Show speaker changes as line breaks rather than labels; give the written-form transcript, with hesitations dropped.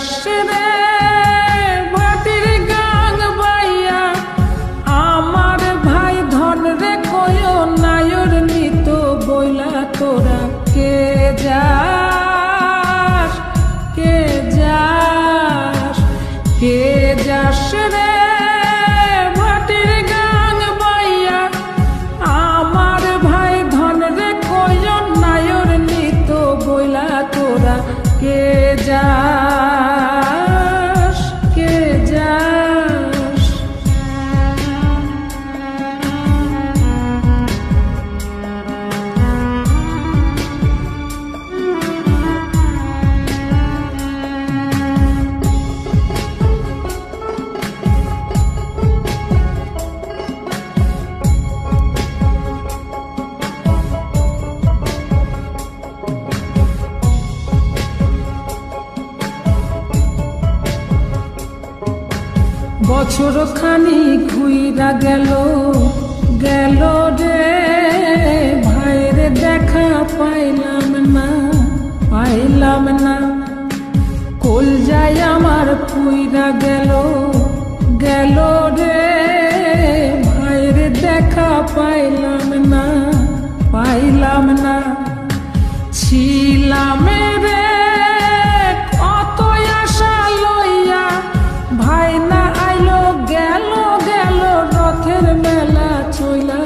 যাস রে মাটির গাং বাইয়া, আমার ভাই ধন রে কয় নায়র নিত বইলা তোরা কে যাস, কে যাস, কে যাস রে মাটির গাং বাইয়া, আমার ভাই ধন রে কয় নায়র নিত বইলা তোরা কে যাস, কে যাস। বছর খানি ঘুইরা গেল গেল রে, ভাইরে দেখা পাইলাম না, পাইলাম না। কল যায় আমার পুইরা গেল গেল রে, ভাইরে দেখা পাইলাম না, পাইলাম না। ছিলাম রে কত আশা লইয়া, ভাই না আইলো গেল গেল রথের মেলা চইলা